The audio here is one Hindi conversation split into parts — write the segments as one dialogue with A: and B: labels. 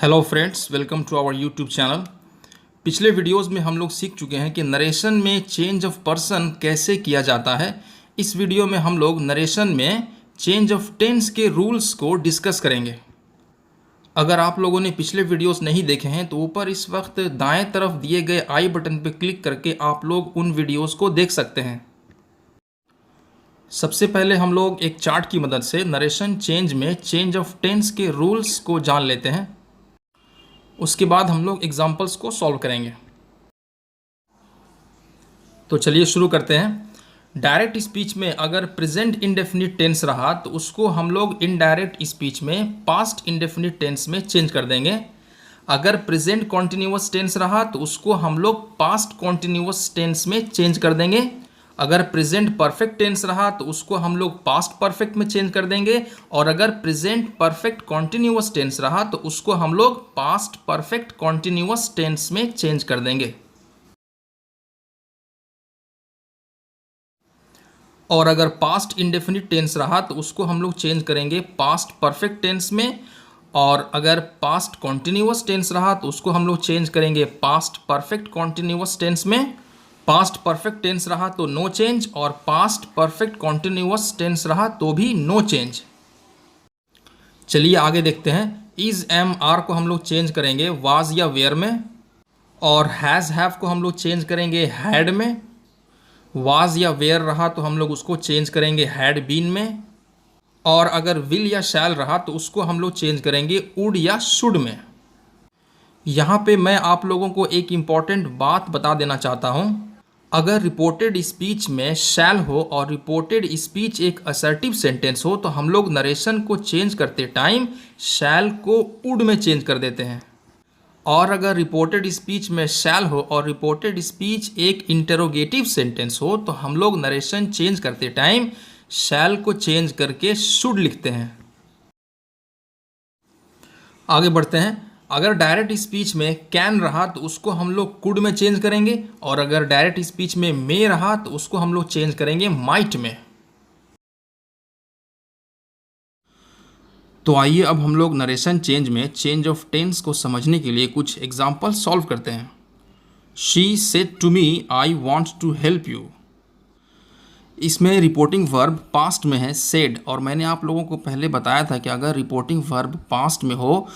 A: Hello friends, welcome to our YouTube channel. पिछले वीडियोस में हम लोग सीख चुके हैं कि नरेशन में चेंज ऑफ पर्सन कैसे किया जाता है। इस वीडियो में हम लोग नरेशन में चेंज ऑफ टेंस के रूल्स को डिस्कस करेंगे। अगर आप लोगों ने पिछले वीडियोस नहीं देखे हैं तो ऊपर इस वक्त दाएं तरफ दिए गए आई बटन पर क्लिक करके आप लोग उन वीडियोज़ को देख सकते हैं। सबसे पहले हम लोग एक चार्ट की मदद से नरेशन चेंज में चेंज ऑफ टेंस के रूल्स को जान लेते हैं। उसके बाद हम लोग एग्जाम्पल्स को सॉल्व करेंगे। तो चलिए शुरू करते हैं। डायरेक्ट स्पीच में अगर प्रेजेंट इंडेफिनिट टेंस रहा तो उसको हम लोग इनडायरेक्ट स्पीच में पास्ट इंडेफिनिट टेंस में चेंज कर देंगे। अगर प्रेजेंट कॉन्टिन्यूअस टेंस रहा तो उसको हम लोग पास्ट कॉन्टिन्यूअस टेंस में चेंज कर देंगे। अगर प्रेजेंट परफेक्ट टेंस रहा तो उसको हम लोग पास्ट परफेक्ट में चेंज कर देंगे। और अगर प्रेजेंट परफेक्ट कॉन्टिन्यूअस टेंस रहा तो उसको हम लोग पास्ट परफेक्ट कॉन्टिन्यूअस टेंस में चेंज कर देंगे। और अगर पास्ट इंडेफिनिट टेंस रहा तो उसको हम लोग चेंज करेंगे पास्ट परफेक्ट टेंस में। और अगर पास्ट कॉन्टिन्यूअस टेंस रहा तो उसको हम लोग चेंज करेंगे पास्ट परफेक्ट कॉन्टिन्यूअस टेंस में। पास्ट परफेक्ट टेंस रहा तो नो चेंज, और पास्ट परफेक्ट कॉन्टिन्यूअस टेंस रहा तो भी नो चेंज। चलिए आगे देखते हैं। इज एम आर को हम लोग चेंज करेंगे वाज या वेयर में। और हैज़ हैव को हम लोग चेंज करेंगे हैड में। वाज या वेयर रहा तो हम लोग उसको चेंज करेंगे हैड बीन में। और अगर विल या शैल रहा तो उसको हम लोग चेंज करेंगे वुड या शुड में। यहाँ पे मैं आप लोगों को एक इम्पॉर्टेंट बात बता देना चाहता हूँ। अगर रिपोर्टेड स्पीच में शैल हो और रिपोर्टेड स्पीच एक असर्टिव सेंटेंस हो तो हम लोग नरेशन को चेंज करते टाइम शैल को वुड में चेंज कर देते हैं। और अगर रिपोर्टेड स्पीच में शैल हो और रिपोर्टेड स्पीच एक इंटरोगेटिव सेंटेंस हो तो हम लोग नरेशन चेंज करते टाइम शैल को चेंज करके शुड लिखते हैं। आगे बढ़ते हैं। अगर डायरेक्ट स्पीच में कैन रहा तो उसको हम लोग कुड में चेंज करेंगे। और अगर डायरेक्ट स्पीच में मे रहा तो उसको हम लोग चेंज करेंगे माइट में। तो आइए अब हम लोग नरेशन चेंज में चेंज ऑफ टेंस को समझने के लिए कुछ एग्जाम्पल सॉल्व करते हैं। She said to me I want to help you. इसमें रिपोर्टिंग वर्ब पास्ट में है सेड, और मैंने आप लोगों को पहले बताया था कि अगर रिपोर्टिंग वर्ब पास्ट में हो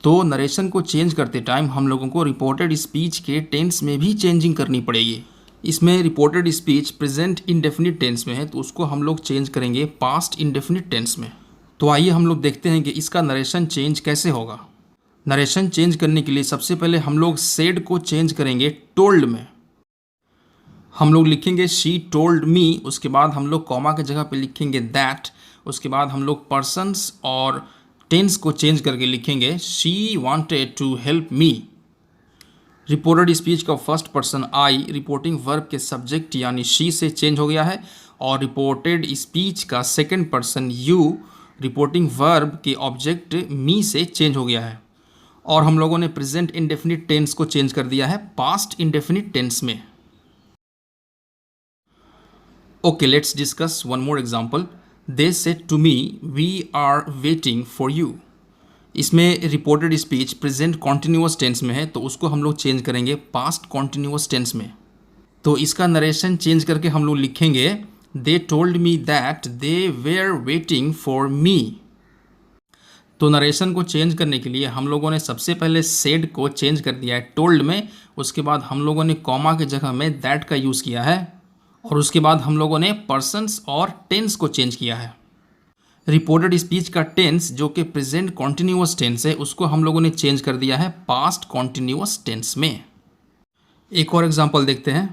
A: तो नरेशन को चेंज करते टाइम हम लोगों को रिपोर्टेड स्पीच के टेंस में भी चेंजिंग करनी पड़ेगी। इसमें reported speech present indefinite tense में है तो उसको हम लोग चेंज करेंगे पास्ट इंडेफिनिट टेंस में। तो आइए हम लोग देखते हैं कि इसका नरेशन चेंज कैसे होगा। नरेशन चेंज करने के लिए सबसे पहले हम लोग सेड को चेंज करेंगे टोल्ड में। हम लोग लिखेंगे शी टोल्ड मी, उसके बाद हम लोग कॉमा के जगह पे लिखेंगे दैट। उसके बाद हम लोग पर्सन्स और टेंस को चेंज करके लिखेंगे she wanted to help me. Reported speech का first person I reporting verb के सब्जेक्ट यानी शी से चेंज हो गया है। और रिपोर्टेड स्पीच का second person you reporting verb के ऑब्जेक्ट मी से चेंज हो गया है। और हम लोगों ने प्रेजेंट इंडेफिनिट टेंस को चेंज कर दिया है पास्ट इंडेफिनिट टेंस में। Okay, let's discuss one more example. They said to me, we are waiting for you। इसमें reported speech present continuous tense में है तो उसको हम लोग चेंज करेंगे पास्ट कॉन्टिन्यूअस टेंस में। तो इसका नरेशन चेंज करके हम लोग लिखेंगे They told me that they were waiting for me। तो नरेशन को चेंज करने के लिए हम लोगों ने सबसे पहले said को चेंज कर दिया है told में। उसके बाद हम लोगों ने कॉमा के जगह में that का यूज़ किया है। और उसके बाद हम लोगों ने पर्सन्स और टेंस को चेंज किया है। रिपोर्टेड स्पीच का टेंस जो कि प्रेजेंट कॉन्टिन्यूअस टेंस है उसको हम लोगों ने चेंज कर दिया है पास्ट कॉन्टिन्यूअस टेंस में। एक और एग्जांपल देखते हैं।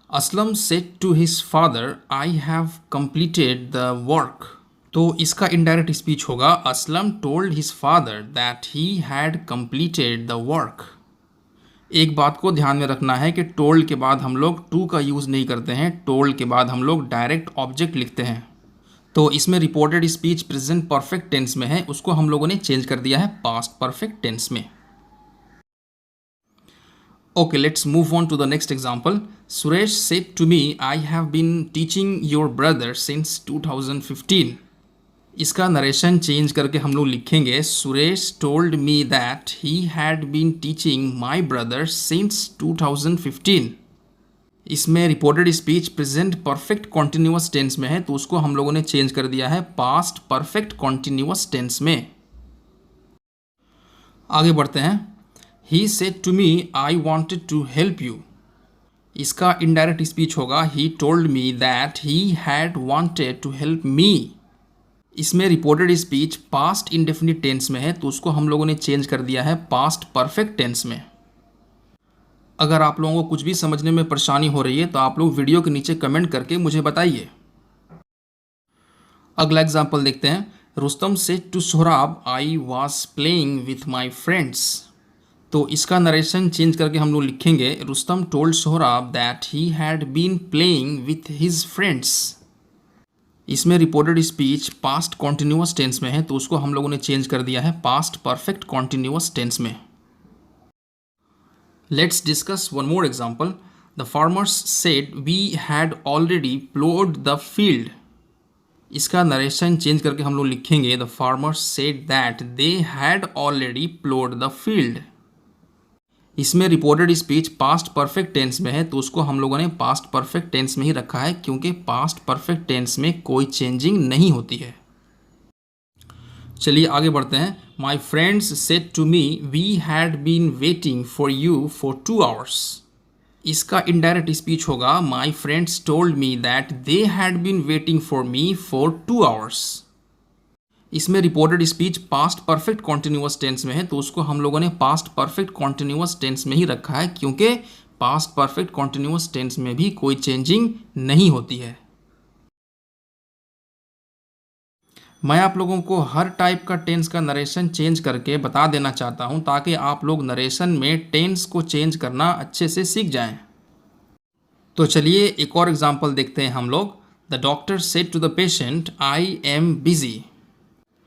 A: Aslam said to his father I have completed the work. तो इसका इनडायरेक्ट स्पीच होगा Aslam told his father that he had completed the work. एक बात को ध्यान में रखना है कि टोल्ड के बाद हम लोग टू का यूज़ नहीं करते हैं। टोल्ड के बाद हम लोग डायरेक्ट ऑब्जेक्ट लिखते हैं। तो इसमें reported speech present perfect tense में है, उसको हम लोगों ने चेंज कर दिया है पास्ट परफेक्ट टेंस में। Okay, let's move on to the next example. Suresh said to me I have been teaching your brother since 2015। इसका नरेशन चेंज करके हम लोग लिखेंगे Suresh told me that he had been teaching my brother since 2015। इसमें reported speech present perfect continuous tense में है, तो उसको हम लोगों ने चेंज कर दिया है पास्ट परफेक्ट कॉन्टिन्यूअस टेंस में। आगे बढ़ते हैं। He said to me I wanted to help you. इसका इनडायरेक्ट स्पीच होगा he told me that he had wanted to help me. इसमें reported speech past indefinite tense में है, तो उसको हम लोगों ने चेंज कर दिया है पास्ट परफेक्ट टेंस में। अगर आप लोगों को कुछ भी समझने में परेशानी हो रही है तो आप लोग वीडियो के नीचे कमेंट करके मुझे बताइए। अगला एग्जाम्पल देखते हैं। Rustam said to Sohrab I was playing with my friends. तो इसका नरेशन चेंज करके हम लोग लिखेंगे Rustam told Sohrab that he had been playing with his friends. इसमें reported speech past continuous tense में है, तो उसको हम लोगों ने चेंज कर दिया है पास्ट परफेक्ट कॉन्टिन्यूअस टेंस में। Let's discuss one more example. The farmers said we had already ploughed the field. इसका नरेशन चेंज करके हम लोग लिखेंगे the farmers said that they had already ploughed the field. इसमें reported speech past perfect tense में है, तो उसको हम लोगों ने पास्ट परफेक्ट टेंस में ही रखा है, क्योंकि पास्ट परफेक्ट टेंस में कोई चेंजिंग नहीं होती है। चलिए आगे बढ़ते हैं। My friends said to me we had been waiting for you for 2 hours। इसका इनडायरेक्ट स्पीच होगा my friends told me that they had been waiting for me for 2 hours। इसमें reported speech past perfect continuous tense में है, तो उसको हम लोगों ने पास्ट परफेक्ट कॉन्टिन्यूअस टेंस में ही रखा है, क्योंकि पास्ट परफेक्ट कॉन्टिन्यूअस टेंस में भी कोई चेंजिंग नहीं होती है। मैं आप लोगों को हर टाइप का टेंस का नरेशन चेंज करके बता देना चाहता हूं, ताकि आप लोग नरेशन में टेंस को चेंज करना अच्छे से सीख जाएं। तो चलिए एक और एग्जांपल देखते हैं हम लोग। The doctor said to the patient I am busy.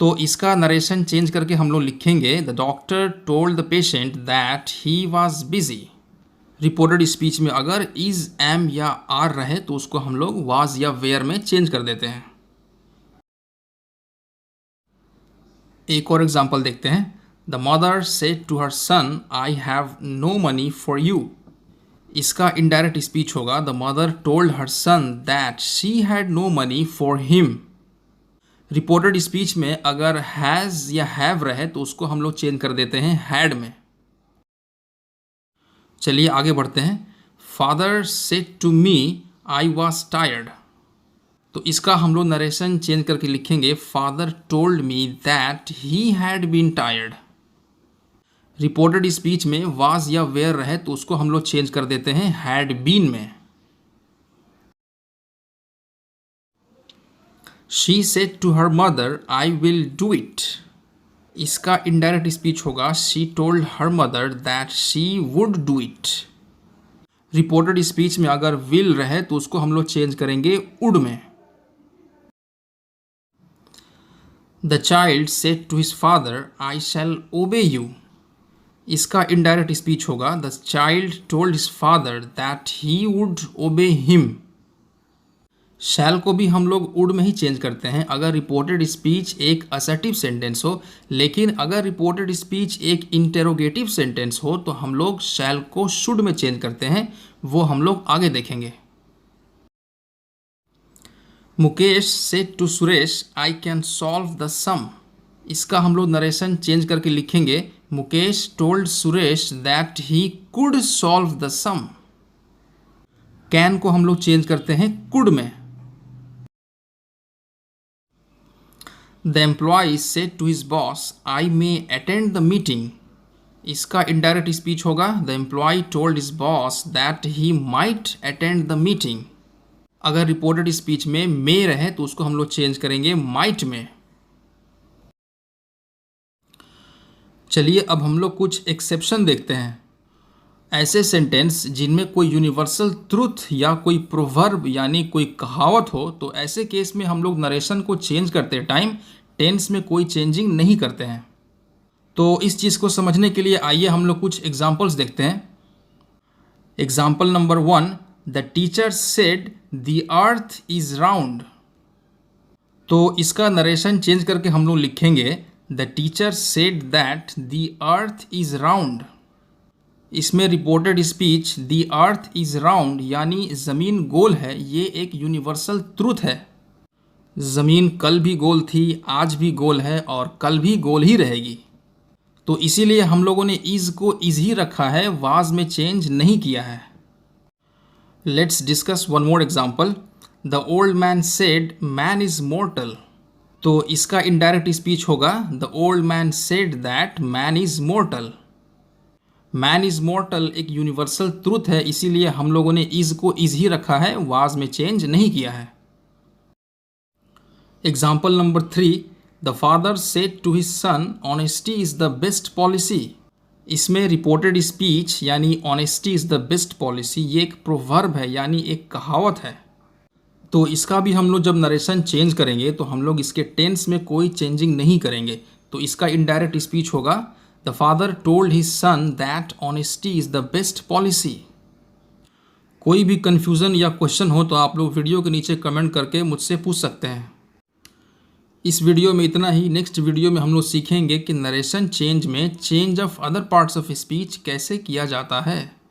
A: तो इसका नरेशन चेंज करके हम लोग लिखेंगे the doctor told the patient that he was busy. Reported speech में अगर इज, एम या आर रहे तो उसको हम लोग वाज या वेयर में चेंज कर देते हैं। एक और एग्जांपल देखते हैं। The mother said to her son I have no money for you. इसका इनडायरेक्ट स्पीच होगा the mother told her son that she had no money for him. Reported speech में अगर हैज़ या हैव रहे तो उसको हम लोग चेंज कर देते हैं हैड में। चलिए आगे बढ़ते हैं। Father said to me I was tired. तो इसका हम लोग नरेशन चेंज करके लिखेंगे father told me that he had been tired. Reported speech में वाज या वेयर रहे तो उसको हम लोग चेंज कर देते हैं हैड बीन में। She said to her mother, I will do it. इसका इनडायरेक्ट स्पीच होगा she told her mother that she would do it. Reported speech में अगर will रहे तो उसको हम लोग चेंज करेंगे would में। The child said to his father, I shall obey you. इसका इनडायरेक्ट स्पीच होगा The child told his father that he would obey him. शैल को भी हम लोग वुड में ही चेंज करते हैं अगर रिपोर्टेड स्पीच एक असर्टिव सेंटेंस हो, लेकिन अगर रिपोर्टेड स्पीच एक इंटेरोगेटिव सेंटेंस हो तो हम लोग शैल को शुड में चेंज करते हैं, वो हम लोग आगे देखेंगे। Mukesh said to Suresh I can solve the sum. इसका हम लोग नरेशन चेंज करके लिखेंगे Mukesh told Suresh that he could solve the sum. Can को हम लोग चेंज करते हैं कुड में। The employee said to his boss, I may attend the meeting. इसका indirect speech होगा The employee told his boss that he might attend the meeting. अगर reported speech में may रहे तो उसको हम लोग चेंज करेंगे might में। चलिए अब हम लोग कुछ एक्सेप्शन देखते हैं। ऐसे सेंटेंस जिनमें कोई यूनिवर्सल ट्रुथ या कोई प्रोवर्ब यानी कोई कहावत हो, तो ऐसे केस में हम लोग नरेशन को चेंज करते टाइम टेंस में कोई चेंजिंग नहीं करते हैं। तो इस चीज़ को समझने के लिए आइए हम लोग कुछ एग्जाम्पल्स देखते हैं। Example number 1, the teacher said the earth is round. तो इसका नरेशन चेंज करके हम लोग लिखेंगे the teacher said that the earth is round. इसमें reported speech the earth is round यानी ज़मीन गोल है, ये एक यूनिवर्सल ट्रूथ है। ज़मीन कल भी गोल थी, आज भी गोल है और कल भी गोल ही रहेगी। तो इसीलिए हम लोगों ने इज़ को इज़ ही रखा है, वाज में चेंज नहीं किया है। Let's discuss one more example. The old man said man is mortar. तो इसका इनडायरेक्ट स्पीच होगा the old man said that man is mortar. Man is mortar एक यूनिवर्सल ट्रूथ है, इसीलिए हम लोगों ने इज़ को इज़ ही रखा है, वाज में चेंज नहीं किया है। Example number 3, the father said to his son honesty is the best policy. इसमें रिपोर्टेड स्पीच यानी honesty is the best policy ये एक प्रोवर्ब है यानी एक कहावत है। तो इसका भी हम लोग जब नरेशन चेंज करेंगे तो हम लोग इसके टेंस में कोई चेंजिंग नहीं करेंगे। तो इसका इनडायरेक्ट स्पीच होगा the father told his son that honesty is the best policy. कोई भी कन्फ्यूज़न या क्वेश्चन हो तो आप लोग वीडियो के नीचे कमेंट करके मुझसे पूछ सकते हैं। इस वीडियो में इतना ही। नेक्स्ट वीडियो में हम लोग सीखेंगे कि नरेशन चेंज में change of other parts of speech कैसे किया जाता है।